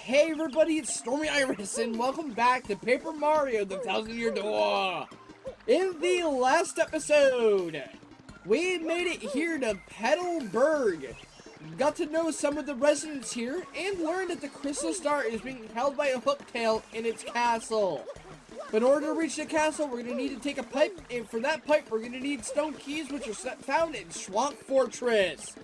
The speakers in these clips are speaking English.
Hey everybody, it's Stormy Iris, and welcome back to Paper Mario: The Thousand-Year Door. In the last episode, we made it here to Petalburg, got to know some of the residents here, and learned that the Crystal Star is being held by a Hooktail in its castle. But in order to reach the castle, we're going to need to take a pipe, and for that pipe, we're going to need stone keys, which are found in Shhwonk Fortress.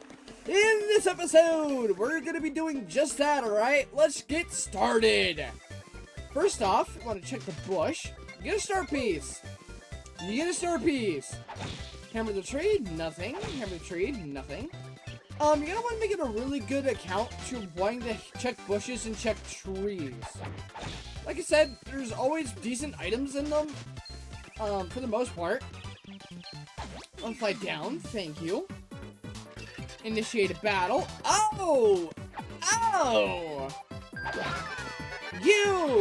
In this episode, we're going to be doing just that, alright? Let's get started. First off, you want to check the bush. You get a star piece. You get a star piece. Hammer the tree, nothing. Hammer the tree, nothing. You're going to want to make it a really good account to wanting to check bushes and check trees. Like I said, there's always decent items in them, for the most part. I'll fly down, thank you. Initiate a battle. Oh! Oh!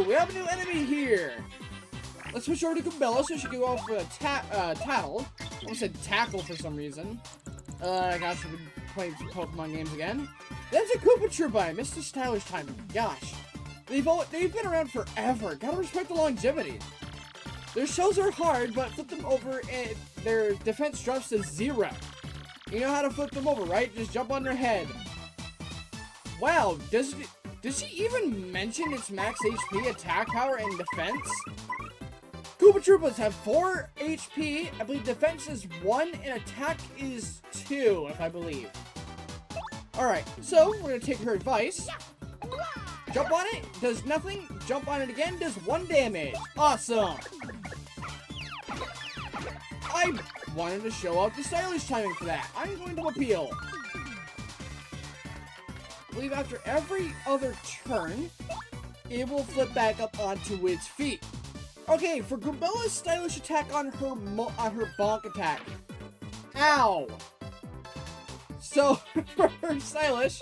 We have a new enemy here! Let's switch over to Kumbella so she can go off for a tattle. I almost said tackle for some reason. Gosh, I've been playing some Pokemon games again. That's a Koopa Troopa. I missed the stylish timing. Gosh. They've been around forever. Gotta respect the longevity. Their shells are hard, but flip them over and their defense drops to 0. You know how to flip them over, right? Just jump on their head. Wow, does she even mention its max HP, attack power, and defense? Koopa Troopas have 4 HP. I believe defense is 1 and attack is 2, if I believe. Alright, so we're going to take her advice. Jump on it, does nothing. Jump on it again, does 1 damage. Awesome. I wanted to show off the stylish timing for that. I'm going to appeal. I believe after every other turn, it will flip back up onto its feet. Okay, for Gumbella's stylish attack on her bonk attack. Ow! So, for her stylish,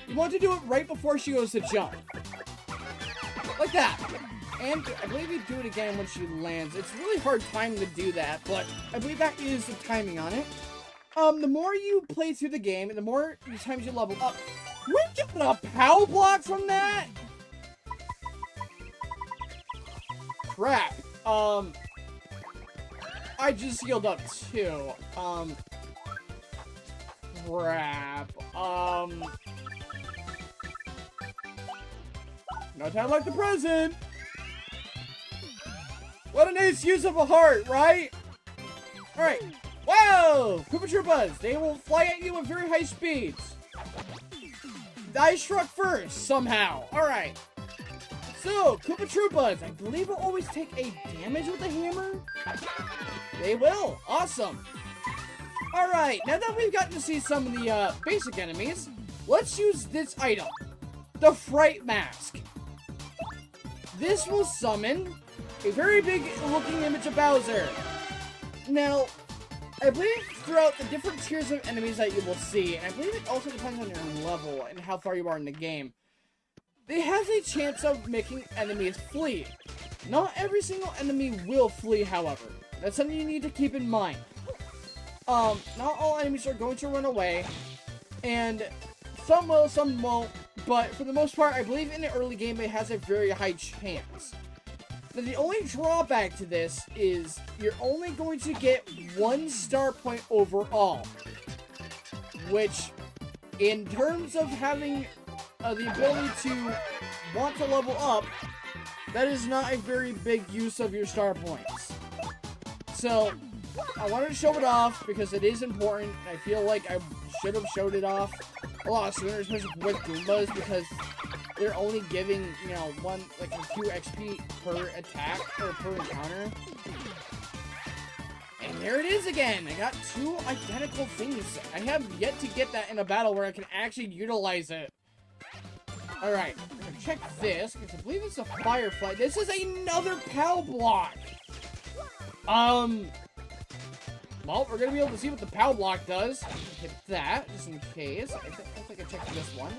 you want to do it right before she goes to jump. Like that. And I believe you do it again when she lands. It's really hard time to do that, but I believe that is the timing on it. The more you play through the game, and the more times you level up, we get a POW block from that? Crap. I just healed up too. Crap. No time like the present. What a nice use of a heart, right? Alright. Wow! Koopa Troopas, they will fly at you at very high speeds. I struck first, somehow. Alright. So, Koopa Troopas, I believe will always take a damage with the hammer. They will. Awesome. Alright, now that we've gotten to see some of the basic enemies, let's use this item. The Fright Mask. This will summon a very big looking image of Bowser. Now, I believe throughout the different tiers of enemies that you will see, and I believe it also depends on your level and how far you are in the game, it has a chance of making enemies flee. Not every single enemy will flee, however. That's something you need to keep in mind. Not all enemies are going to run away, and some will, some won't, but for the most part, I believe in the early game it has a very high chance. Now, the only drawback to this is you're only going to get 1 star point overall. Which, in terms of having the ability to want to level up, that is not a very big use of your star points. So, I wanted to show it off because it is important. I feel like I should have showed it off a lot sooner, especially with Goombas, because they're only giving, you know, a few XP per attack, or per encounter. And there it is again! I got 2 identical things. I have yet to get that in a battle where I can actually utilize it. Alright, I'm gonna check this, because I believe it's a Firefly. This is another POW block! Well, we're gonna be able to see what the POW block does. Hit that, just in case. I think I checked this one.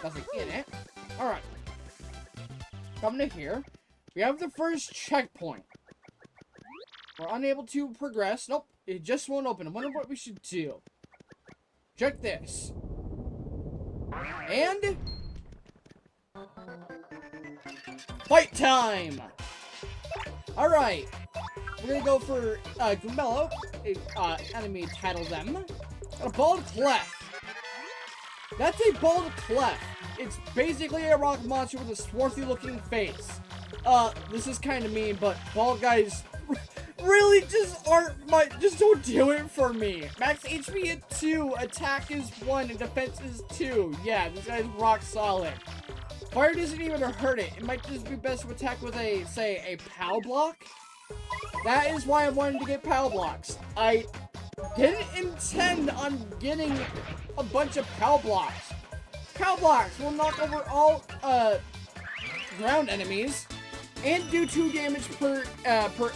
Nothing in it. Alright. Coming to here. We have the first checkpoint. We're unable to progress. Nope. It just won't open. I wonder what we should do. Check this. And Fight time! Alright. We're gonna go for Goombello. Enemy title them. Got a bald clef. That's a bald clef. It's basically a rock monster with a swarthy looking face. This is kind of mean, but bald guys really just just don't do it for me. Max HP at 2, attack is 1, and defense is 2. Yeah, this guy's rock solid. Fire doesn't even hurt it. It might just be best to attack with say, a POW block. That is why I wanted to get POW blocks. I didn't intend on getting a bunch of POW blocks. POW blocks will knock over all ground enemies and do 2 damage per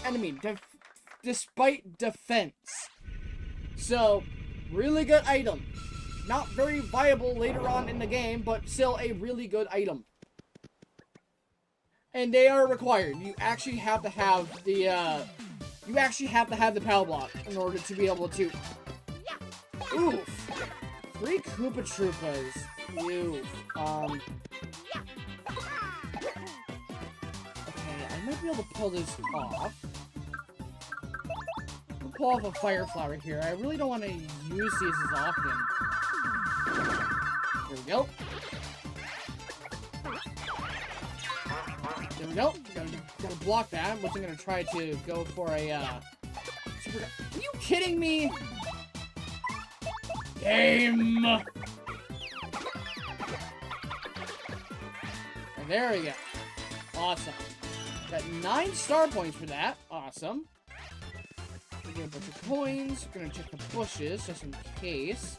enemy, despite defense. So, really good item. Not very viable later on in the game, but still a really good item. And they are required. You actually have to have the POW block in order to be able to. Oof. 3 Koopa Troopas. Oof. Okay, I might be able to pull this off. I'll pull off a fire flower here. I really don't want to use these as often. There we go. There we go. Gotta block that, which I'm gonna try to go for a super. Are you kidding me? Game. And there we go. Awesome. Got 9 star points for that. Awesome. We get a bunch of coins. We're gonna check the bushes just in case.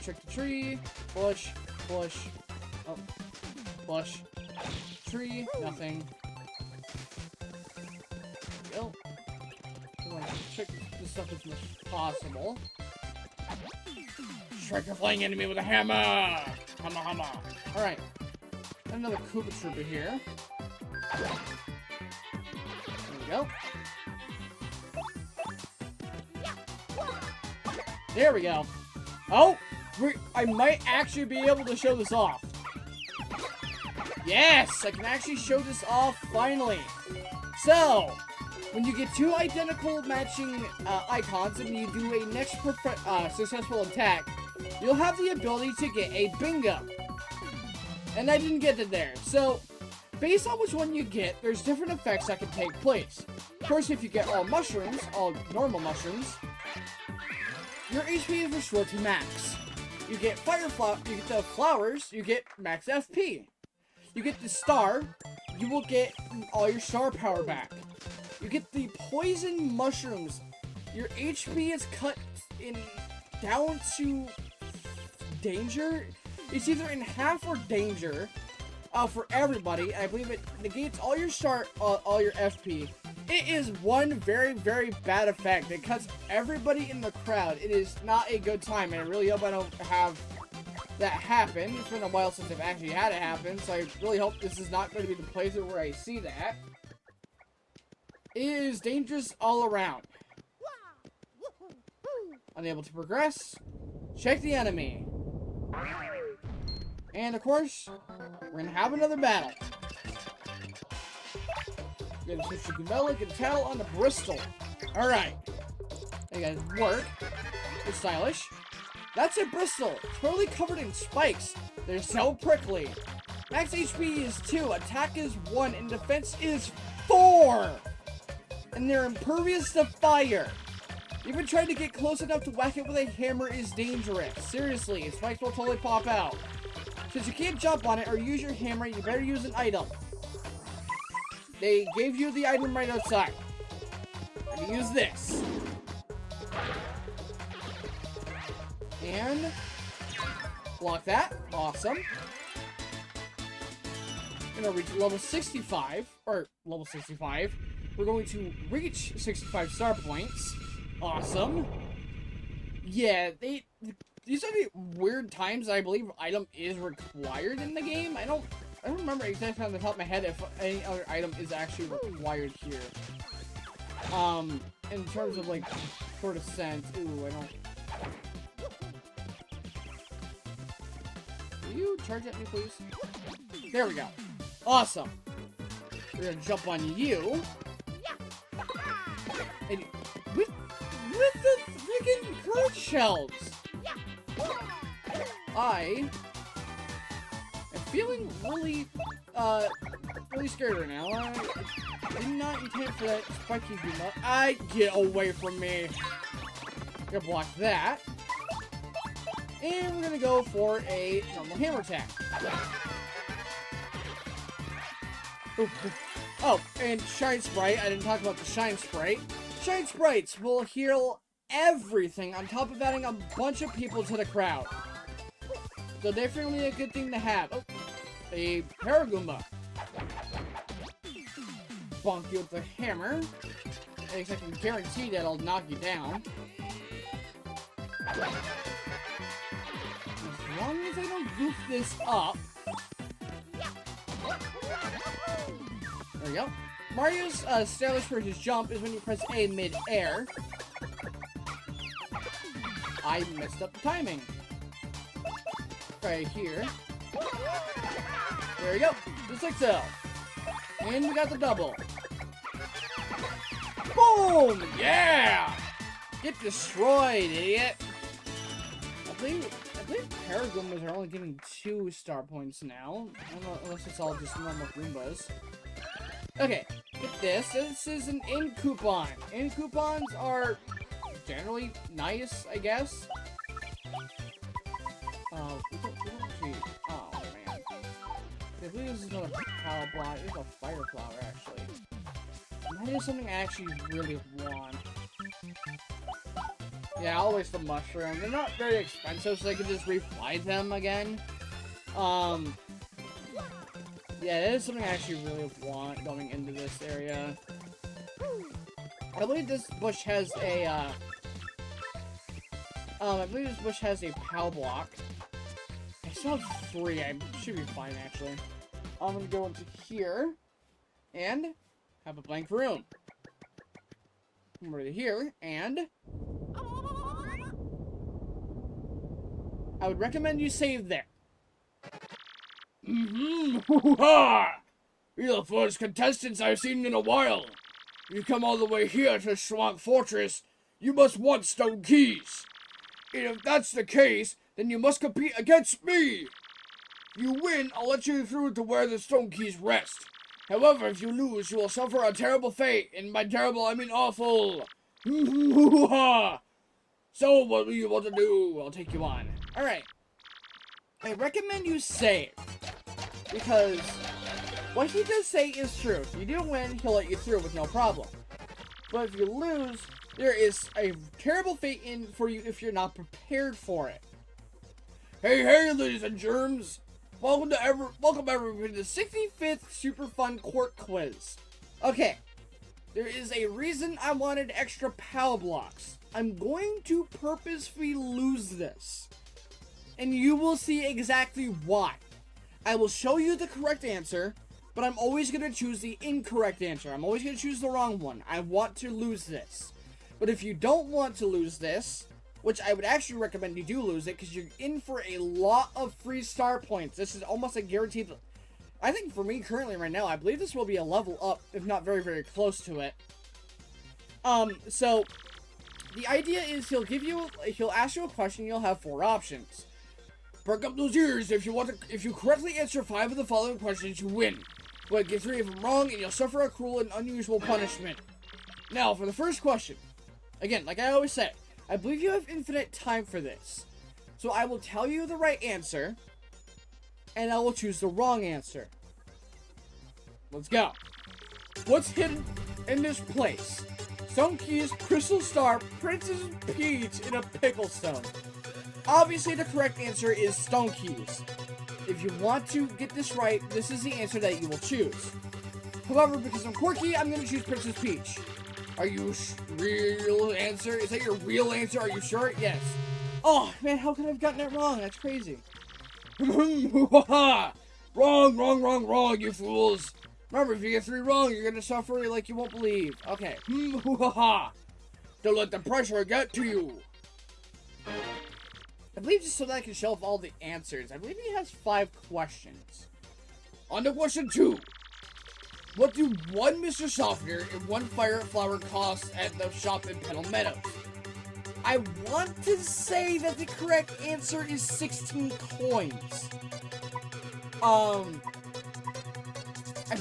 Check the tree. Bush. Bush. Oh. Bush. Tree. Nothing. There we go. I want to check this stuff as much as possible. Strike a flying enemy with a hammer! Hammer, hammer. Alright. Another Koopa Trooper here. There we go. There we go. Oh! I might actually be able to show this off. Yes! I can actually show this off, finally. So, when you get 2 identical matching icons and you do a next successful attack, you'll have the ability to get a bingo. And I didn't get it there. So, based on which one you get, there's different effects that can take place. First, if you get all mushrooms, all normal mushrooms, your HP is restored to max. You get you get the flowers, you get max FP. You get the star, you will get all your star power back. You get the poison mushrooms. Your HP is cut down to danger. It's either in half or danger for everybody. I believe it negates all your all your FP. It is one very, very bad effect. It cuts everybody in the crowd. It is not a good time, and I really hope I don't have that happen. It's been a while since I've actually had it happen, so I really hope this is not going to be the place where I see that. It is dangerous all around. Unable to progress. Check the enemy. And of course, we're gonna have another battle. We're gonna switch to Goombella, get a towel on the Bristol. Alright. You guys work. It's stylish. That's a Bristol. Totally covered in spikes. They're so prickly. Max HP is 2, attack is 1, and defense is 4. And they're impervious to fire. Even trying to get close enough to whack it with a hammer is dangerous. Seriously, spikes will totally pop out. Since you can't jump on it or use your hammer, you better use an item. They gave you the item right outside. And use this. And block that. Awesome. Gonna reach level 65, or level 65. We're going to reach 65 star points. Awesome. Yeah, these are the weird times I believe item is required in the game. I don't remember exactly on the top of my head if any other item is actually required here. In terms of like sort of sense. Ooh, I don't. Will you charge at me, please? There we go. Awesome. We're gonna jump on you. And with the freaking curd shells. I am feeling really, really scared right now. I did not intend for that spiky Goomba. Get away from me. I'm gonna block that. And we're gonna go for a normal hammer attack. Oh, and Shine Sprite. I didn't talk about the Shine Sprite. Shine Sprites will heal everything on top of adding a bunch of people to the crowd. So definitely a good thing to have. Oh, a Paragoomba. Bonk you with the hammer. I can guarantee that I'll knock you down. As long as I don't goof this up. There we go. Mario's stylish for his jump is when you press A mid-air. I messed up the timing. Right here. There we go. Just like so. And we got the double. Boom! Yeah! Get destroyed, idiot! I believe Paragoombas are only getting 2 star points now. I don't know, unless it's all just normal Goombas. Okay, get this. This is an in coupon. In coupons are generally nice, I guess. We don't cheat. Oh, man. I believe this is another power block. It's a fire flower, actually. That is something I actually really want. Yeah, I'll waste the mushroom. They're not very expensive, so I can just refly them again. Yeah, that is something I actually really want going into this area. I believe this bush has a, I believe this bush has a POW block. I still have 3. I should be fine, actually. I'm gonna go into here and have a blank room. I'm right here, and I would recommend you save there. Hoo-ha! You're the first contestants I've seen in a while. You come all the way here to Shhwonk Fortress, you must want stone keys. And if that's the case, then you must compete against me. You win, I'll let you through to where the stone keys rest. However, if you lose, you will suffer a terrible fate, and by terrible, I mean awful. Hoo-ha! So, what do you want to do? I'll take you on. Alright. I recommend you save. Because what he does say is true. If you do win, he'll let you through with no problem. But if you lose, there is a terrible fate in for you if you're not prepared for it. Hey, ladies and germs! Welcome everyone to the 65th Super Fun Court Quiz. Okay, there is a reason I wanted extra POW blocks. I'm going to purposefully lose this. And you will see exactly why. I will show you the correct answer, but I'm always going to choose the incorrect answer. I'm always going to choose the wrong one. I want to lose this. But if you don't want to lose this, which I would actually recommend you do lose it, because you're in for a lot of free star points. This is almost a guaranteed. I think for me currently right now, I believe this will be a level up, if not very, very close to it. So the idea is he'll ask you a question, you'll have 4 options. Perk up those ears. If you correctly answer 5 of the following questions, you win. But get 3 of them wrong, and you'll suffer a cruel and unusual punishment. Now, for the first question. Again, like I always say, I believe you have infinite time for this. So I will tell you the right answer, and I will choose the wrong answer. Let's go. What's hidden in this place? Stone Keys, Crystal Star, Princess Peach, and a Pickle Stone. Obviously, the correct answer is Stone Keys. If you want to get this right, this is the answer that you will choose. However, because I'm quirky, I'm going to choose Princess Peach. Are you real answer? Is that your real answer? Are you sure? Yes. Oh, man, how could I have gotten it wrong? That's crazy. Wrong, you fools. Remember, if you get 3 wrong, you're going to suffer like you won't believe. Okay. Don't let the pressure get to you. I believe just so that I can show off all the answers. I believe he has 5 questions. On to question 2. What do one Mr. Softener and one Fire Flower cost at the shop in Petal Meadows? I want to say that the correct answer is 16 coins. I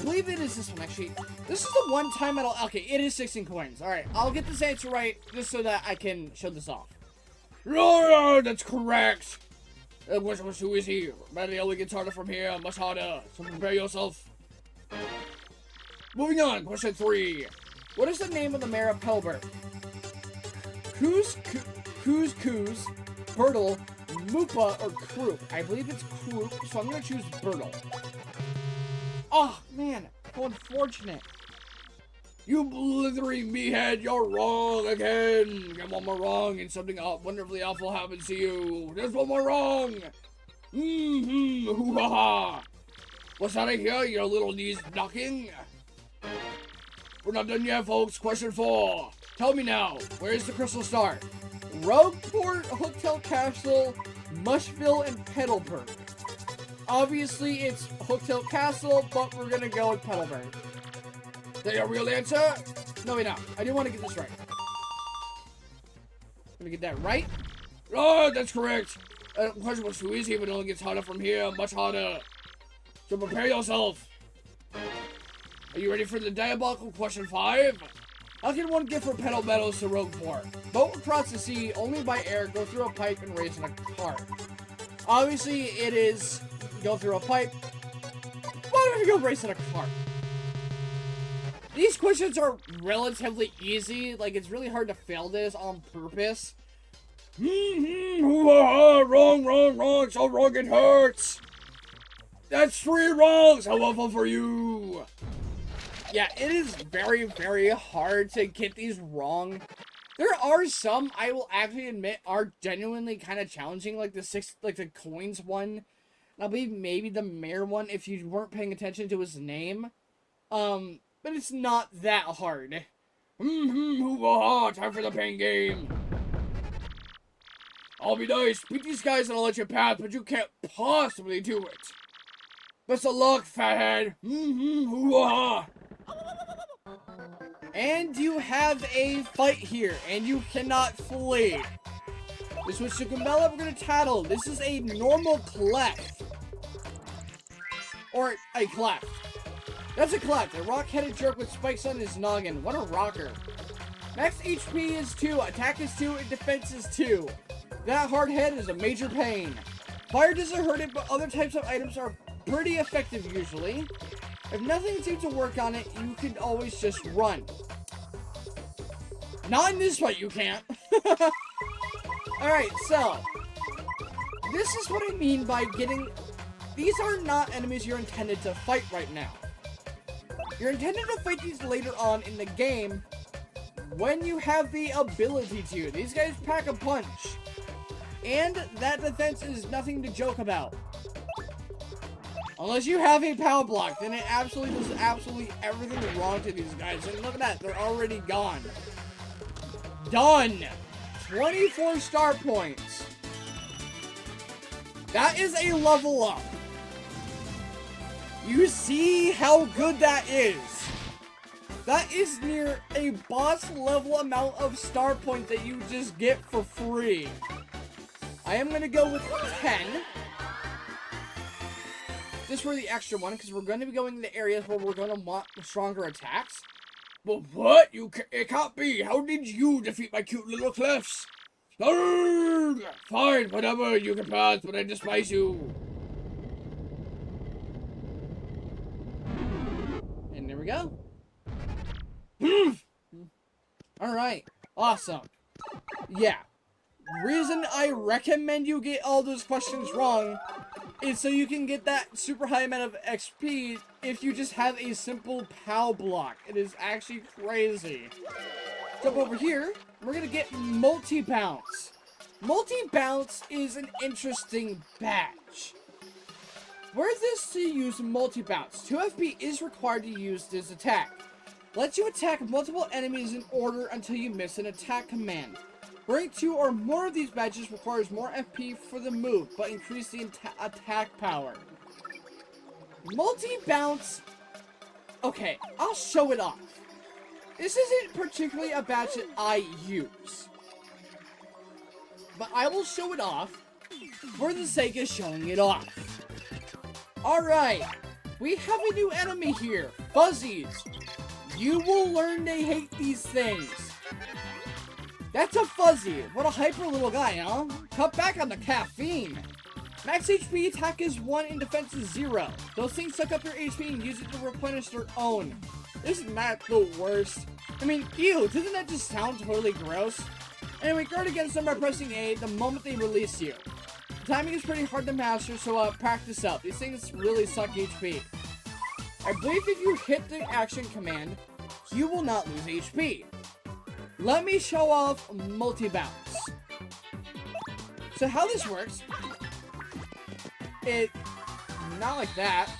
believe it is this one, actually. This is the one time okay, it is 16 coins. Alright, I'll get this answer right just so that I can show this off. Oh, that's correct. Question was too easy. But it only gets harder from here, much harder. So prepare yourself. Moving on, question 3. What is the name of the mayor of Pelbert? Coos, Birtle, Moopa, or Kroop? I believe it's Kroop, so I'm gonna choose Birtle. Oh, man, how unfortunate. You blithering meathead, you're wrong again. Get one more wrong and something wonderfully awful happens to you. There's one more wrong. Hoo-ha-ha. What's that I hear? Your little knees knocking? We're not done yet, folks. Question 4. Tell me now, where's the Crystal Star? Rogueport, Hooktail Castle, Mushville, and Petalburg. Obviously, it's Hooktail Castle, but we're gonna go with Petalburg. Is that your real answer? No, wait, no. I didn't want to get this right. Gonna get that right? Oh, that's correct. The question was too easy, but it only gets harder from here. Much harder. So prepare yourself. Are you ready for the diabolical question 5? How can one get from Petal Meadows to Rogueport? Boat across the sea, only by air, go through a pipe, and race in a cart. Obviously, it is go through a pipe. Why don't we go race in a cart? These questions are relatively easy. Like, it's really hard to fail this on purpose. Wrong. So wrong it hurts. That's 3 wrongs. How awful for you. Yeah, it is very, very hard to get these wrong. There are some, I will actually admit, are genuinely kind of challenging, like the coins one. I believe maybe the mayor one, if you weren't paying attention to his name. But it's not that hard. Time for the pain game. I'll be nice, beat these guys and I'll let you pass, but you can't possibly do it. Best of luck, fathead. And you have a fight here, and you cannot flee. This was Chicken-Bella, we're gonna tattle. This is a normal clef. Or a clef. That's a clef, a rock-headed jerk with spikes on his noggin. What a rocker. Max HP is 2, attack is 2, and defense is 2. That hard head is a major pain. Fire doesn't hurt it, but other types of items are pretty effective usually. If nothing seems to work on it, you can always just run. Not in this fight, you can't. Alright, so. This is what I mean by getting... These are not enemies you're intended to fight right now. You're intended to fight these later on in the game when you have the ability to. These guys pack a punch. And that defense is nothing to joke about. Unless you have a power block, then it absolutely does absolutely everything wrong to these guys. And look at that, they're already gone. Done! 24 star points. That is a level up. You see how good that is? That is near a boss level amount of star points that you just get for free. I am gonna go with 10. This for the extra one, because we're going to be going to areas where we're going to want stronger attacks. But what? It can't be. How did you defeat my cute little cliffs? Arrgh! Fine, whatever. You can pass, but I despise you. And there we go. Alright. Awesome. Yeah. Reason I recommend you get all those questions wrong is so you can get that super high amount of XP if you just have a simple POW block. It is actually crazy. Jump over here. We're gonna get multi-bounce. Multi-bounce is an interesting badge. Were this to use multi-bounce, 2 FP is required to use this attack. Lets you attack multiple enemies in order until you miss an attack command. Wearing 2 or more of these badges requires more FP for the move, but increase the attack power. Multi-bounce Okay, I'll show it off. This isn't particularly a badge that I use, but I will show it off for the sake of showing it off. Alright, we have a new enemy here, Fuzzies. You will learn they hate these things. That's a Fuzzy. What a hyper little guy, huh? Cut back on the caffeine. Max HP attack is 1 and defense is 0. Those things suck up your HP and use it to replenish their own. Isn't that the worst? I mean, ew, doesn't that just sound totally gross? Anyway, guard against them by pressing A the moment they release you. The timing is pretty hard to master, so practice up. These things really suck HP. I believe if you hit the action command, you will not lose HP. Let me show off multi-bounce. So how this works, not like that.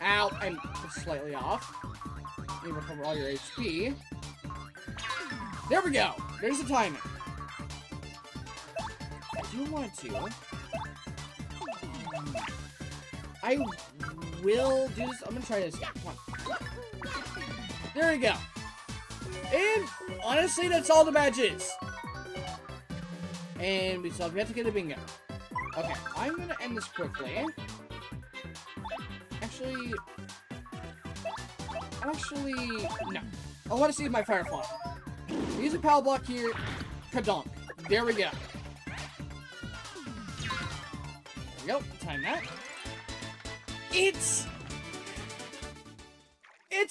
Ow, I'm slightly off. You recover all your HP. There we go. There's the timing. If you want to, I will do this. I'm gonna try this again. Come on. There we go. And honestly, that's all the badges. And we have to get a bingo. Okay, I'm gonna end this quickly. Actually, no. I want to see my Firefly. Use a power block here. Kadonk. There we go. There we go. Time that. It's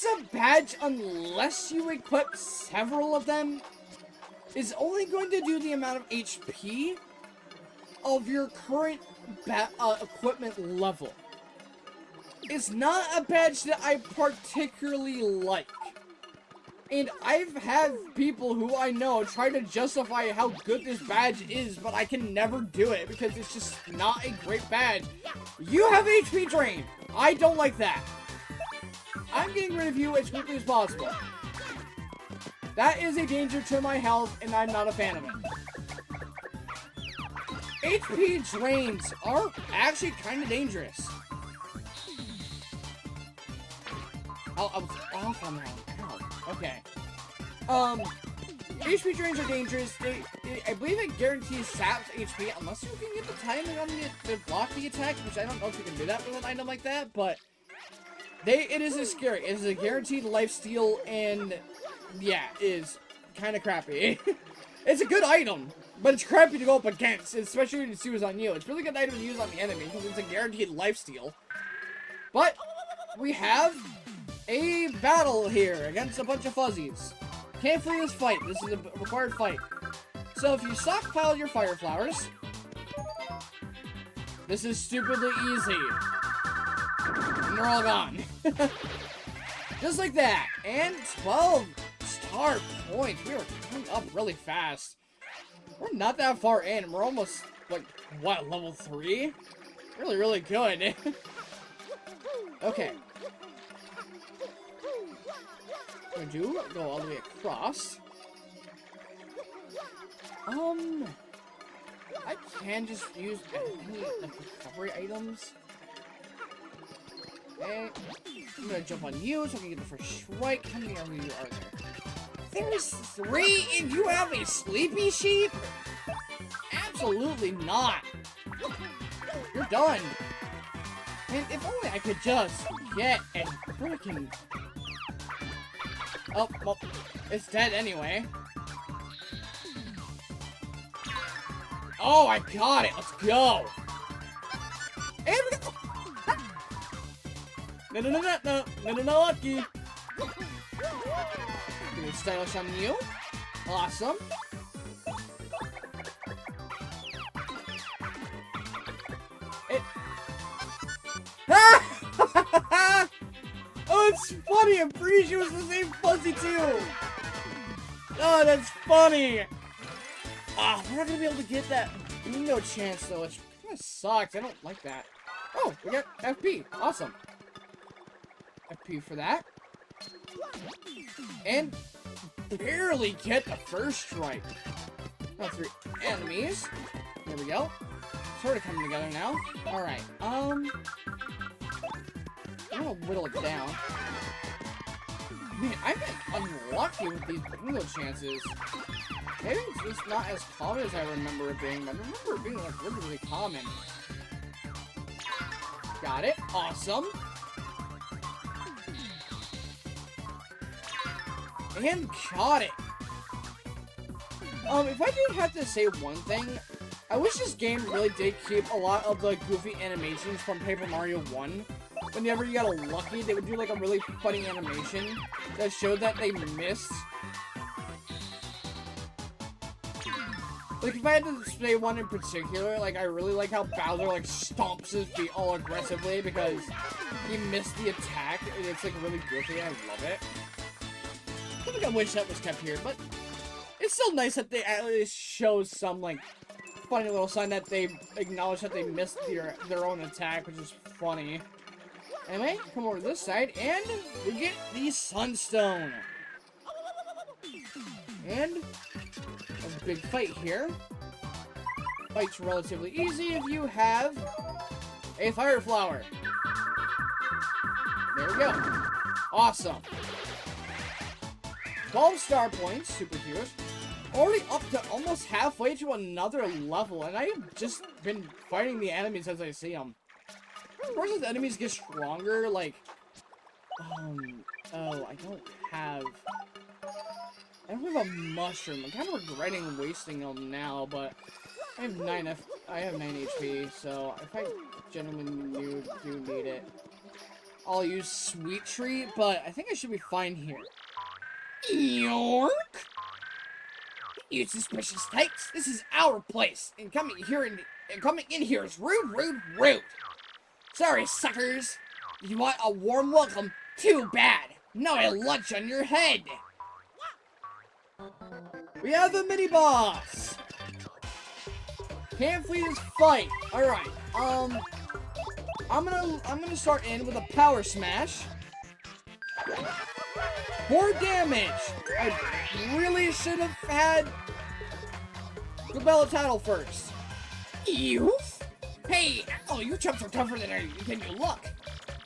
a badge unless you equip several of them. Is only going to do the amount of HP of your current equipment level. It's not a badge that I particularly like. And I've had people who I know try to justify how good this badge is, but I can never do it because it's just not a great badge. You have HP drain. I don't like that. I'm getting rid of you as quickly as possible. That is a danger to my health, and I'm not a fan of it. HP drains are actually kind of dangerous. I was off on that. Ow. Okay. HP drains are dangerous. I believe it guarantees saps HP unless you can get the timing on the block the attack, which I don't know if you can do that with an item like that, but it is scary. It is a guaranteed lifesteal, and yeah, it is kind of crappy. It's a good item, but it's crappy to go up against, especially when it's used on you. It's a really good item to use on the enemy because it's a guaranteed lifesteal. But we have a battle here against a bunch of fuzzies. Can't flee this fight. This is a required fight. So if you stockpile your fire flowers, this is stupidly easy. And they're all gone. Just like that. And 12 star points. We are coming up really fast. We're not that far in. We're almost, like, what, level 3? Really, really good. Okay. I'm going to go all the way across. I can just use any like, recovery items. Okay. I'm gonna jump on you so I can get the first strike. How many are there? There's 3 and you have a sleepy sheep? Absolutely not. You're done. And if only I could just get a freaking... Oh, well, it's dead anyway. Oh, I got it. Let's go. And we go. No, lucky. Give stylish on you. Awesome. Oh, it's funny. I'm pretty sure it was the same fuzzy too. Oh, that's funny. Ah, we're not gonna be able to get that bingo chance though. It kind of sucks. I don't like that. Oh, we got FP. Awesome. FP for that. And barely get the first strike. Oh, 3 enemies. There we go. Sort of coming together now. Alright, you know gonna whittle it down. Man, I've been unlucky with these bingo chances. Maybe it's just not as common as I remember it being, but I remember it being like really, really common. Got it. Awesome. And got it. If I did have to say one thing, I wish this game really did keep a lot of the goofy animations from Paper Mario 1. Whenever you got a lucky, they would do like a really funny animation that showed that they missed. Like, if I had to say one in particular, like, I really like how Bowser, like, stomps his feet all aggressively because he missed the attack, and it's, like, really goofy. I love it. I think I wish that was kept here, but it's still nice that they at least show some, like, funny little sign that they acknowledge that they missed their own attack, which is funny. Anyway, come over to this side, and we get the Sunstone. And a big fight here. Fight's relatively easy if you have a Fire Flower. There we go. Awesome. 12 star points, super cute. Already up to almost halfway to another level, and I've just been fighting the enemies as I see them. Of course, as enemies get stronger, like, oh, I don't have a mushroom. I'm kind of regretting wasting them now, but I have 9 HP, so if I genuinely do need it, I'll use Sweet Treat, but I think I should be fine here. York! You suspicious types, this is our place, and coming in here is rude, rude, rude. Sorry, suckers. You want a warm welcome? Too bad. Now I lunch on your head. We have a mini boss. Can't flee his fight. All right. I'm gonna start in with a power smash. More damage. I really should have had the Bella title first. Youth. Hey, oh, you chumps are tougher than you look.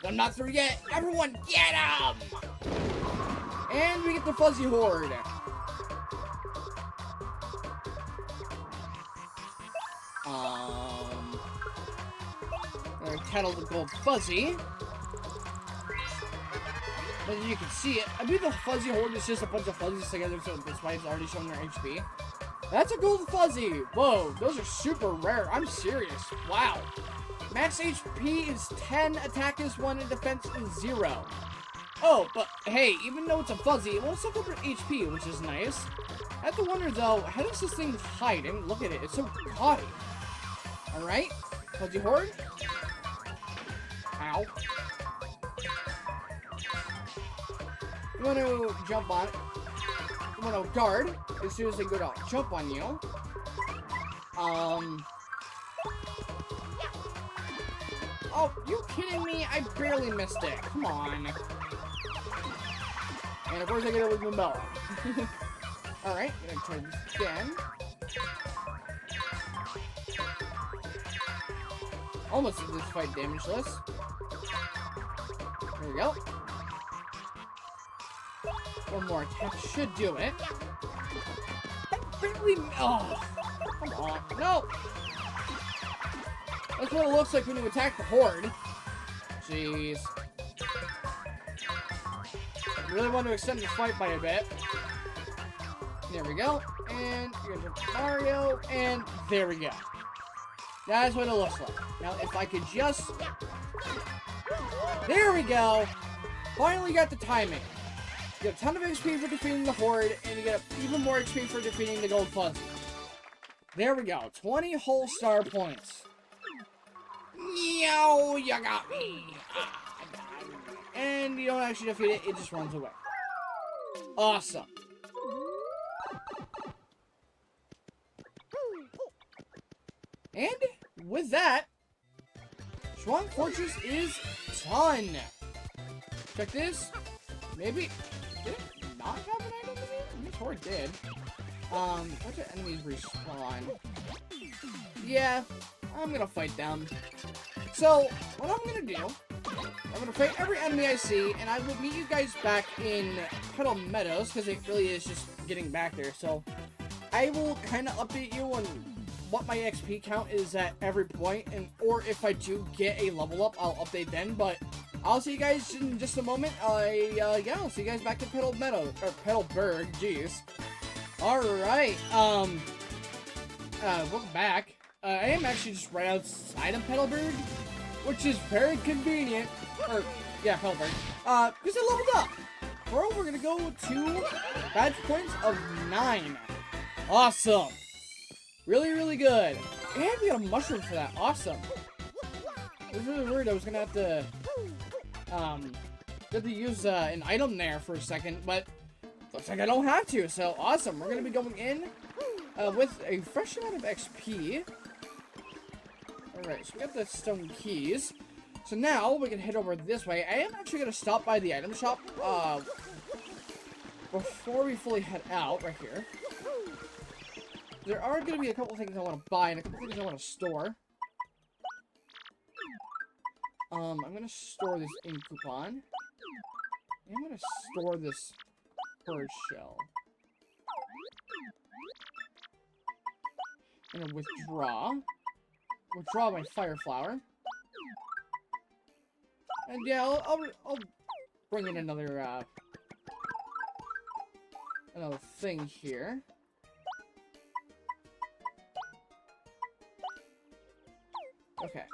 I'm not through yet. Everyone, get him! And we get the Fuzzy Horde. Our title will go Fuzzy. But as you can see it, I believe the Fuzzy Horde is just a bunch of fuzzies together, so that's why it's already showing their HP. That's a gold fuzzy! Whoa, those are super rare. I'm serious. Wow. Max HP is 10, attack is 1, and defense is 0. Oh, but hey, even though it's a fuzzy, it won't suck up your HP, which is nice. I have to wonder, though, how does this thing hide? I mean, look at it. It's so gaudy. Alright. Fuzzy Horde. Ow. You want to jump on it. You want to guard as soon as they go to jump on you. Oh, you kidding me? I barely missed it. Come on. And of course I get it with Mabella. Alright, gonna try this again. Almost did this fight damageless. There we go. One more attack should do it. Barely. Oh, come on. No! That's what it looks like when you attack the Horde. Jeez. I really want to extend the fight by a bit. There we go. And you're gonna jump to Mario. And there we go. That's what it looks like. Now, if I could just... There we go! Finally got the timing. You get a ton of XP for defeating the Horde, and you get even more XP for defeating the Gold Fuzzy. There we go. 20 whole star points. Yo, you got me. And you don't actually defeat it, it just runs away. Awesome. And with that, Shhwonk Fortress is done. Check this. Maybe did it not have an item in it? I'm sure it did. Bunch of enemies respawn. Yeah, I'm gonna fight them. So what I'm gonna do I'm gonna fight every enemy I see, and I will meet you guys back in Petal Meadows, because it really is just getting back there. So I will kind of update you on what my XP count is at every point, and or if I do get a level up, I'll update then. But I'll see you guys in just a moment. Yeah, I'll see you guys back in Petal Meadow or Petalburg. Jeez. All right. Welcome back. I am actually just right outside of Petalburg, which is very convenient. Or yeah, Petalburg. Because I leveled up. Bro, we're gonna go to badge points of 9. Awesome. Really, really good. And we got a mushroom for that. Awesome. I was really worried I was gonna have to use an item there for a second, but looks like I don't have to. So awesome. We're gonna be going in with a fresh amount of XP. All right, so we got the stone keys. So now we can head over this way. I am actually gonna stop by the item shop before we fully head out. Right here. There are going to be a couple things I want to buy and a couple things I want to store. I'm going to store this ink coupon. And I'm going to store this bird shell. I'm going to withdraw my fire flower. And yeah, I'll bring in another thing here. Okay.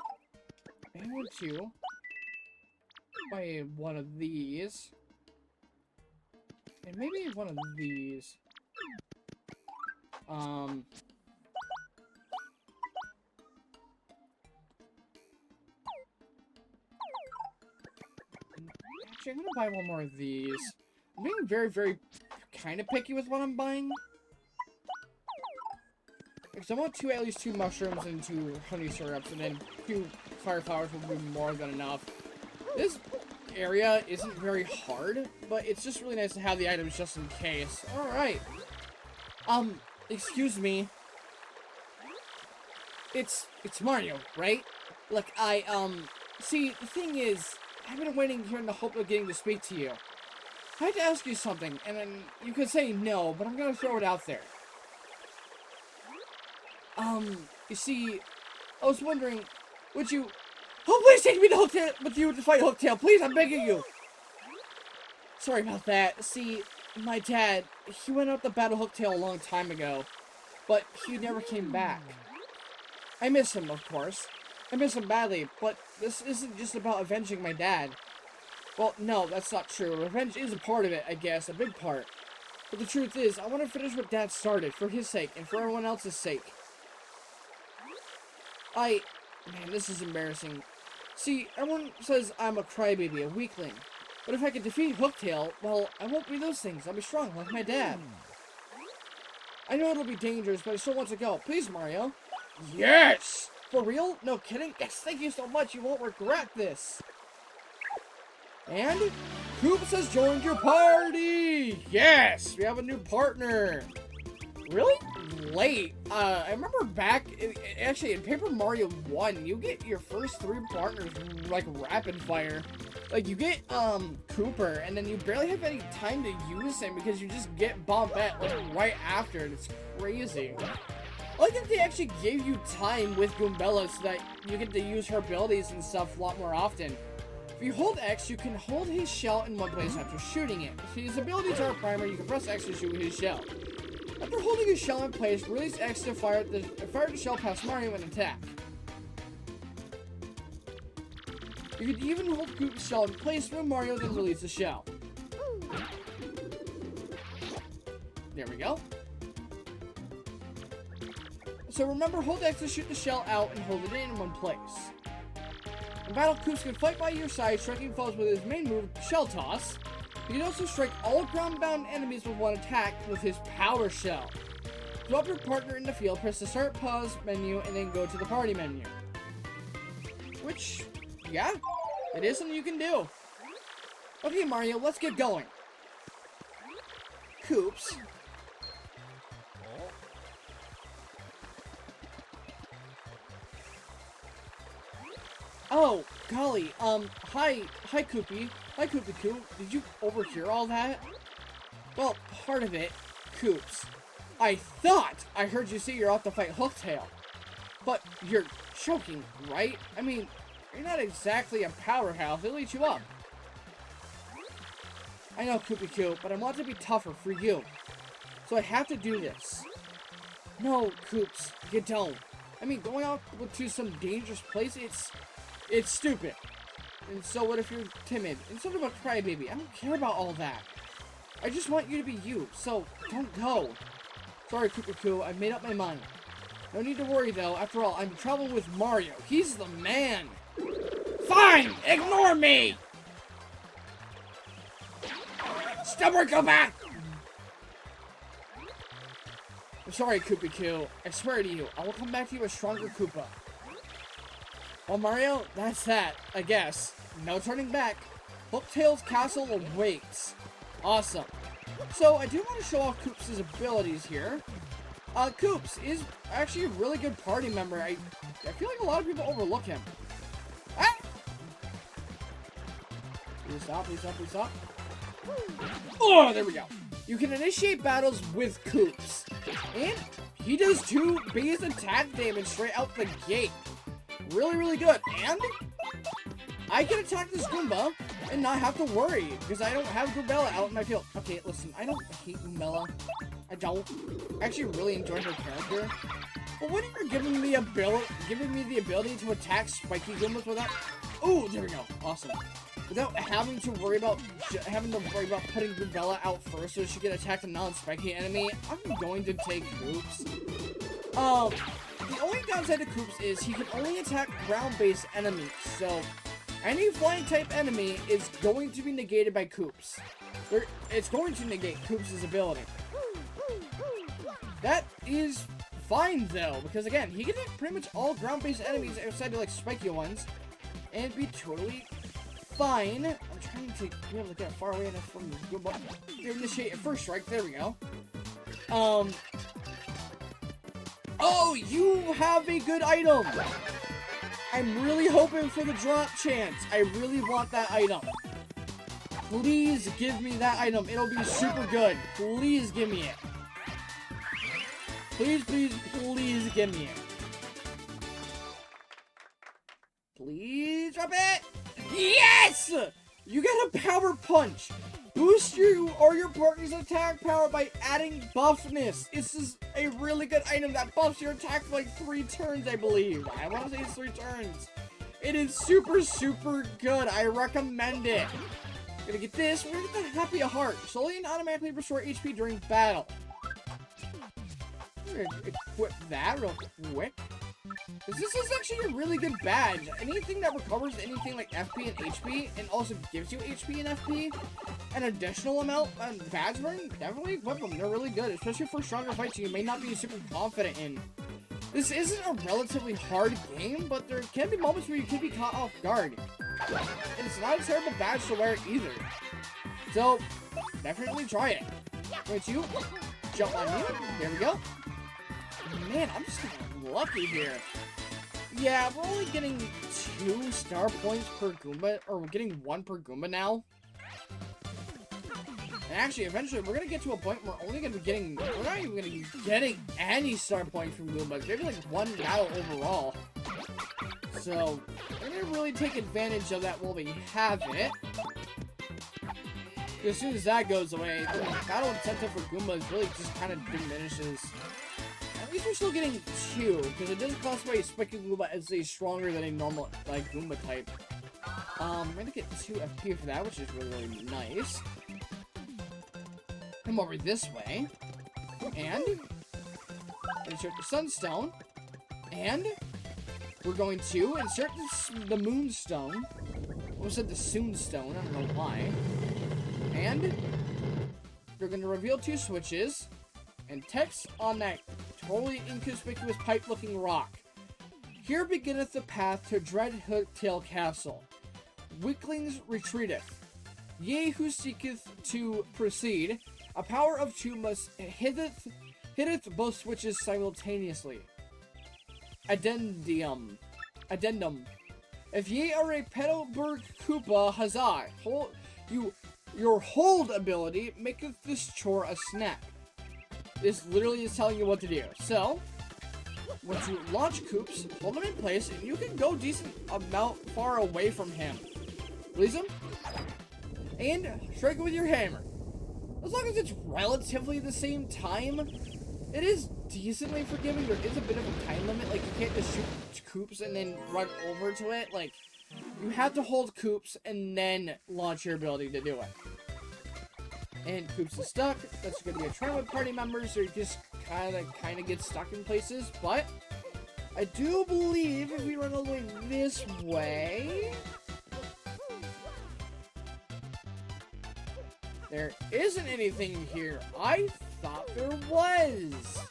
I want to buy one of these. And maybe one of these. Actually, I'm gonna buy one more of these. I'm being very, very kind of picky with what I'm buying. Because I want at least 2 mushrooms and 2 honey syrups, and then 2 fire flowers will be more than enough. This area isn't very hard, but it's just really nice to have the items just in case. Alright. Excuse me. It's Mario, right? Look, see, the thing is, I've been waiting here in the hope of getting to speak to you. I had to ask you something, and then you could say no, but I'm gonna throw it out there. You see, I was wondering, would you... Oh, please take me to Hooktail with you to fight Hooktail. Please, I'm begging you. Sorry about that. See, my dad, he went out to battle Hooktail a long time ago, but he never came back. I miss him, of course. I miss him badly, but this isn't just about avenging my dad. Well, no, that's not true. Revenge is a part of it, I guess, a big part. But the truth is, I want to finish what Dad started, for his sake, and for everyone else's sake. Man, this is embarrassing. See, everyone says I'm a crybaby, a weakling. But if I can defeat Hooktail, well, I won't be those things. I'll be strong, like my dad. I know it'll be dangerous, but I still want to go. Please, Mario. Yes! For real? No kidding? Yes, thank you so much. You won't regret this. And Koops has joined your party! Yes! We have a new partner. Really late. I remember back, actually, in Paper Mario 1, you get your first 3 partners, like, rapid fire. Like, you get, Cooper, and then you barely have any time to use him because you just get Bombette, like, right after, and it's crazy. I like that they actually gave you time with Goombella so that you get to use her abilities and stuff a lot more often. If you hold X, you can hold his shell in one place after shooting it. If his abilities are primary, you can press X to shoot his shell. After holding his shell in place, release X to fire the shell past Mario and attack. You can even hold Goop's shell in place when Mario then release the shell. There we go. So remember, hold X to shoot the shell out and hold it in one place. In battle, Koops can fight by your side, striking foes with his main move, Shell Toss. He can also strike all ground-bound enemies with one attack with his Power Shell. Drop your partner in the field, press the Start Pause menu, and then go to the Party menu. Which, yeah, it is something you can do. Okay, Mario, let's get going. Koops. Oh, golly, hi, Koopy. Hi, Koopy. Did you overhear all that? Well, part of it, Koops. I thought I heard you say you're out to fight Hooktail. But you're choking, right? I mean, you're not exactly a powerhouse. It'll eat you up. I know, Koopy, but I want to be tougher for you. So I have to do this. No, Koops, you don't. I mean, going out to some dangerous place, it's stupid. And so what if you're timid? And sort of a crybaby. I don't care about all that. I just want you to be you, so don't go. Sorry, Koopy, I made up my mind. No need to worry, though. After all, I'm in trouble with Mario. He's the man. Fine! Ignore me! Stubborn, go back! I'm sorry, Koopy. I swear to you, I will come back to you a stronger Koopa. Well, Mario, that's that, I guess. No turning back. Hooktail's castle awaits. Awesome. So, I do want to show off Koops' abilities here. Koops is actually a really good party member. I feel like a lot of people overlook him. Ah! Please stop. Oh, there we go. You can initiate battles with Koops. And he does 2 base attack damage straight out the gate. Really, really good. And I can attack this Goomba and not have to worry because I don't have Goombella out in my field. Okay, listen, I don't hate Goombella. I don't. I actually really enjoy her character. But when you're giving me the ability to attack spiky Goombas without... Ooh, there we go. Awesome. Without having to worry about putting Goombella out first so she can attack a non-spiky enemy, I'm going to take Koops. The only downside to Koops is he can only attack ground-based enemies, so any flying-type enemy is going to be negated by Koops. It's going to negate Koops' ability. That is fine, though, because, again, he can hit pretty much all ground-based enemies outside of, like, spiky ones, and be totally fine. I'm trying to be able to get far away enough from the Goomba. Initiate first strike. There we go. Oh, you have a good item. I'm really hoping for the drop chance. I really want that item. Please give me that item. It'll be super good. Please give me it. Please give me it. Please drop it. Yes! You get a power punch. Boost you or your partner's attack power by adding buffness. This is a really good item that buffs your attack for like 3 turns, I believe. I want to say it's 3 turns. It is super, super good. I recommend it. Gonna get this. We're gonna get the Happy Heart. Slowly and automatically restore HP during battle. We're gonna equip that real quick. This is actually a really good badge. Anything that recovers anything like FP and HP and also gives you HP and FP, an additional amount of badge burn, definitely equip them. They're really good, especially for stronger fights you may not be super confident in. This isn't a relatively hard game, but there can be moments where you can be caught off guard. And it's not a terrible badge to wear either. So, definitely try it. Wait, you jump on you. There we go. Man, I'm just getting lucky here. Yeah, we're only getting 2 star points per Goomba, or we're getting 1 per Goomba now. And actually, eventually, we're gonna get to a point where we're only gonna be getting, we're not even gonna be getting any star points from Goombas. Maybe like 1 battle overall. So, we're gonna really take advantage of that while we have it. As soon as that goes away, the battle incentive for Goombas really just kind of diminishes. At least we're still getting 2, because it doesn't classify a Spiky Goomba as a stronger than a normal, like, Goomba type. We're gonna get 2 FP for that, which is really, really nice. Come over this way. And insert the Sunstone. And we're going to insert the Moonstone. I said the Soonstone, I don't know why. And we're going to reveal 2 switches and text on that totally inconspicuous pipe-looking rock. Here beginneth the path to dread Hooktail Castle. Weaklings retreateth. Ye who seeketh to proceed, a power of 2 must hitteth both switches simultaneously. Addendum. If ye are a Petalburg Koopa, huzzah! Your hold ability maketh this chore a snap. This literally is telling you what to do. So, once you launch Koops, hold them in place, and you can go decent amount far away from him. Release him, and strike it with your hammer. As long as it's relatively the same time, it is decently forgiving. There is a bit of a time limit. Like, you can't just shoot Koops and then run over to it. Like, you have to hold Koops and then launch your ability to do it. And Koops is stuck. That's going to be a try with party members, or you just kind of get stuck in places. But I do believe if we run all the way this way, there isn't anything here. I thought there was.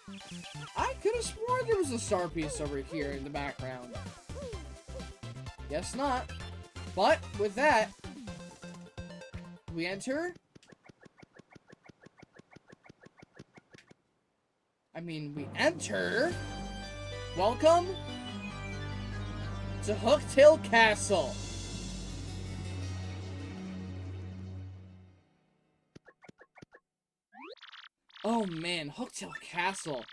I could have sworn there was a star piece over here in the background. Guess not. But with that, we enter. We enter. Welcome to Hooktail Castle. Oh man, Hooktail Castle.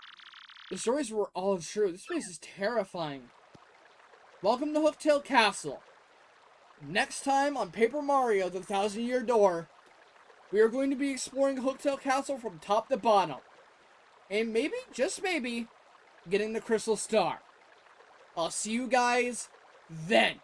The stories were all true. This place is terrifying. Welcome to Hooktail Castle. Next time on Paper Mario: The Thousand-Year Door, we are going to be exploring Hooktail Castle from top to bottom. And maybe, just maybe, getting the Crystal Star. I'll see you guys then.